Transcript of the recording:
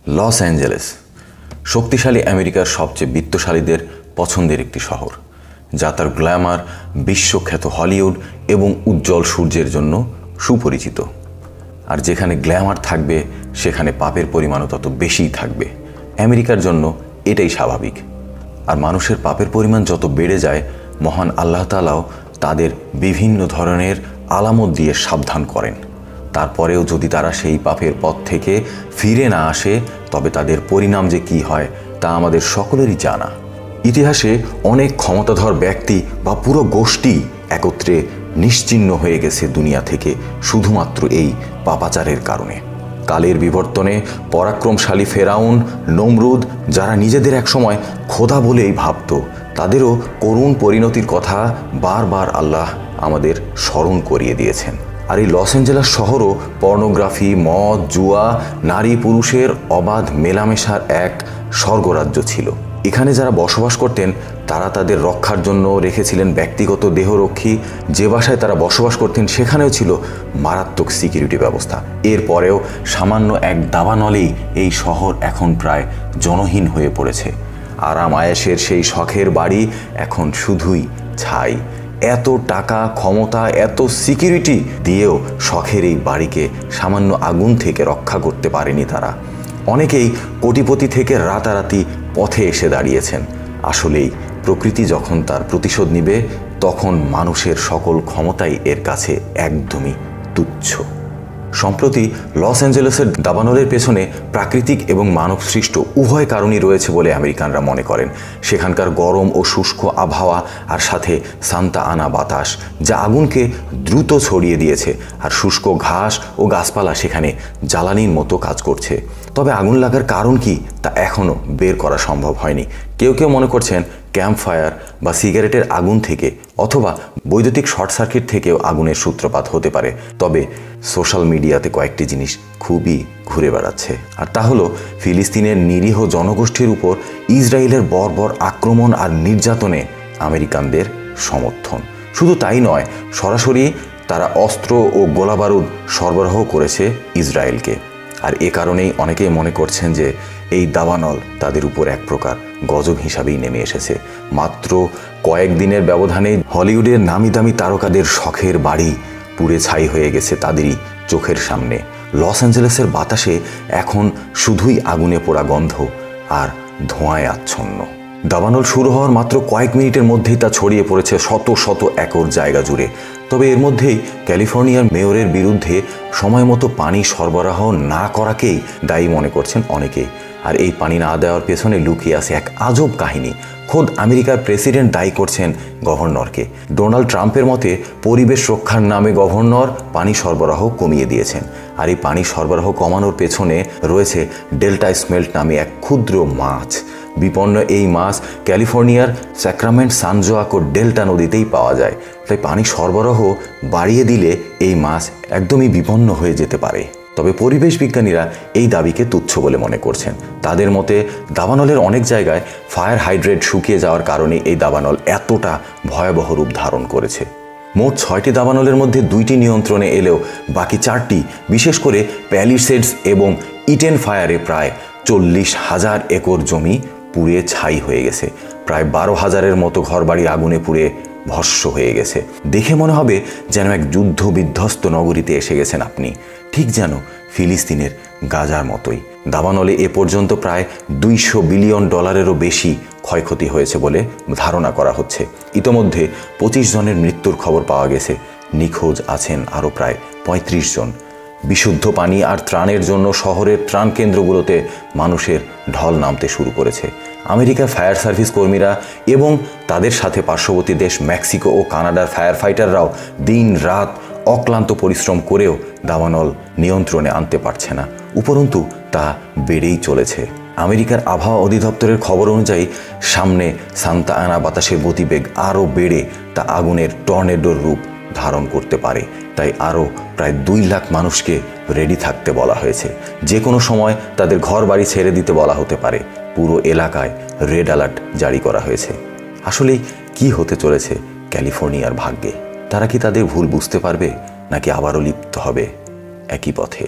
Los Angeles শক্তিশালী আমেরিকার সবচেয়ে বিত্তশালীদের পছন্দের একটি শহর, যা তার গ্ল্যামার, বিশ্বখ্যাত হলিউড এবং উজ্জ্বল সূর্যের জন্য সুপরিচিত। আর যেখানে গ্ল্যামার থাকবে সেখানে পাপের পরিমাণও তত বেশিই থাকবে। আমেরিকার জন্য এটাই স্বাভাবিক। আর মানুষের পাপের পরিমাণ যত বেড়ে যায়, মহান আল্লাহ তাআলাও তাদের বিভিন্ন ধরনের আলামত দিয়ে সাবধান করেন। তারপরেও যদি তারা সেই পাপের পথ থেকে ফিরে না আসে, তবে তাদের পরিণাম যে কী হয় তা আমাদের সকলেরই জানা। ইতিহাসে অনেক ক্ষমতাধর ব্যক্তি বা পুরো গোষ্ঠী একত্রে নিশ্চিহ্ন হয়ে গেছে দুনিয়া থেকে শুধুমাত্র এই পাপাচারের কারণে। কালের বিবর্তনে পরাক্রমশালী ফেরাউন, নমরুদ, যারা নিজেদের একসময় খোদা বলেই ভাবত, তাদেরও করুণ পরিণতির কথা বারবার আল্লাহ আমাদের স্মরণ করিয়ে দিয়েছেন। আর এই লস অ্যাঞ্জেলেস শহরও পর্নোগ্রাফি, মদ, জুয়া, নারী পুরুষের অবাধ মেলামেশার এক স্বর্গরাজ্য ছিল। এখানে যারা বসবাস করতেন তারা তাদের রক্ষার জন্য রেখেছিলেন ব্যক্তিগত দেহরক্ষী। যে বাসায় তারা বসবাস করতেন সেখানেও ছিল মারাত্মক সিকিউরিটি ব্যবস্থা। এরপরেও সামান্য এক দাবানলেই এই শহর এখন প্রায় জনহীন হয়ে পড়েছে। আরাম আয়েশের সেই শখের বাড়ি এখন শুধুই ছাই। এত টাকা, ক্ষমতা, এত সিকিউরিটি দিয়েও শখের এই বাড়িকে সামান্য আগুন থেকে রক্ষা করতে পারেনি তারা। অনেকেই কোটিপতি থেকে রাতারাতি পথে এসে দাঁড়িয়েছেন। আসলেই প্রকৃতি যখন তার প্রতিশোধ নিবে, তখন মানুষের সকল ক্ষমতাই এর কাছে একদমই তুচ্ছ। সম্প্রতি লস অ্যাঞ্জেলেসের দাবানলের পেছনে প্রাকৃতিক এবং মানব সৃষ্ট উভয় কারণই রয়েছে বলে আমেরিকানরা মনে করেন। সেখানকার গরম ও শুষ্ক আবহাওয়া আর সাথে সান্তা আনা বাতাস, যা আগুনকে দ্রুত ছড়িয়ে দিয়েছে। আর শুষ্ক ঘাস ও গাছপালা সেখানে জ্বালানির মতো কাজ করছে। তবে আগুন লাগার কারণ কি তা এখনও বের করা সম্ভব হয়নি। কেউ কেউ মনে করছেন ক্যাম্প ফায়ার বা সিগারেটের আগুন থেকে অথবা বৈদ্যুতিক শর্ট সার্কিট থেকেও আগুনের সূত্রপাত হতে পারে। তবে সোশ্যাল মিডিয়াতে কয়েকটি জিনিস খুবই ঘুরে বেড়াচ্ছে, আর তা হলো ফিলিস্তিনের নিরীহ জনগোষ্ঠীর উপর ইসরায়েলের বর্বর আক্রমণ আর নির্যাতনে আমেরিকানদের সমর্থন। শুধু তাই নয়, সরাসরি তারা অস্ত্র ও গোলাবারুদ সরবরাহ করেছে ইসরায়েলকে। আর এ কারণেই অনেকেই মনে করছেন যে এই দাবানল তাদের উপর এক প্রকার গজব হিসাবেই নেমে এসেছে। মাত্র কয়েকদিনের ব্যবধানে হলিউডের নামি দামি তারকাদের শখের বাড়ি পুড়ে ছাই হয়ে গেছে তাদেরই চোখের সামনে। লস অ্যাঞ্জেলেসের বাতাসে এখন শুধুই আগুনে পোড়া গন্ধ আর ধোঁয়ায় আচ্ছন্ন। দাবানল শুরু হওয়ার মাত্র কয়েক মিনিটের মধ্যেই তা ছড়িয়ে পড়েছে শত শত একর জায়গা জুড়ে। তবে এর মধ্যেই ক্যালিফোর্নিয়ার মেয়রের বিরুদ্ধে সময় মতো পানি সরবরাহ না করাকেই দায়ী মনে করছেন অনেকেই। আর এই পানি না দেওয়ার পেছনে লুকিয়ে আছে এক আজব কাহিনী। খোদ আমেরিকার প্রেসিডেন্ট দায়ী করছেন গভর্নরকে। ডোনাল্ড ট্রাম্পের মতে পরিবেশ রক্ষার নামে গভর্নর পানি সরবরাহ কমিয়ে দিয়েছেন। আর এই পানি সরবরাহ কমানোর পেছনে রয়েছে ডেল্টা স্মেল্ট নামে এক ক্ষুদ্র মাছ। বিপন্ন এই মাছ ক্যালিফোর্নিয়ার স্যাক্রামেন্ট, সান জোয়াকো ডেল্টা নদীতেই পাওয়া যায়। তাই পানি সরবরাহ বাড়িয়ে দিলে এই মাছ একদমই বিপন্ন হয়ে যেতে পারে। তবে পরিবেশ বিজ্ঞানীরা এই দাবিকে তুচ্ছ বলে মনে করছেন। তাদের মতে দাবানলের অনেক জায়গায় ফায়ার হাইড্রেট শুকিয়ে যাওয়ার কারণে এই দাবানল এতটা ভয়াবহ রূপ ধারণ করেছে। মোট 6টি দাবানলের মধ্যে 2টি নিয়ন্ত্রণে এলেও বাকি 4টি, বিশেষ করে প্যালিসেডস এবং ইটেন ফায়ারে প্রায় 40,000 একর জমি পুড়ে ছাই হয়ে গেছে। প্রায় 12,000-এর মতো ঘরবাড়ি আগুনে পুড়ে ভস্ম হয়ে গেছে। দেখে মনে হবে যেন এক যুদ্ধ বিধ্বস্ত নগরীতে এসে গেছেন আপনি, ঠিক যেন ফিলিস্তিনের গাজার মতোই। দাবানলে এ পর্যন্ত প্রায় $200 বিলিয়ন বেশি ক্ষয়ক্ষতি হয়েছে বলে ধারণা করা হচ্ছে। ইতোমধ্যে 25 জনের মৃত্যুর খবর পাওয়া গেছে। নিখোঁজ আছেন আরও প্রায় 35 জন। বিশুদ্ধ পানি আর ত্রাণের জন্য শহরের ত্রাণ কেন্দ্রগুলোতে মানুষের ঢল নামতে শুরু করেছে। আমেরিকার ফায়ার সার্ভিস কর্মীরা এবং তাদের সাথে পার্শ্ববর্তী দেশ মেক্সিকো ও কানাডার ফায়ার ফাইটাররাও দিন রাত অক্লান্ত পরিশ্রম করেও দাবানল নিয়ন্ত্রণে আনতে পারছে না। উপরন্তু তা বেড়েই চলেছে। আমেরিকার আবহাওয়া অধিদপ্তরের খবর অনুযায়ী সামনে সান্তা আনা বাতাসের গতিবেগ আরও বেড়ে তা আগুনের টর্নেডোর রূপ ধারণ করতে পারে। তাই আরও প্রায় 2 লাখ মানুষকে রেডি থাকতে বলা হয়েছে। যে কোনো সময় তাদের ঘর বাড়ি ছেড়ে দিতে বলা হতে পারে। পুরো এলাকায় রেড অ্যালার্ট জারি করা হয়েছে। আসলেই কি হতে চলেছে ক্যালিফোর্নিয়ার ভাগ্যে? তারা কি তাদের ভুল বুঝতে পারবে, নাকি আবারও লিপ্ত হবে একই পথে?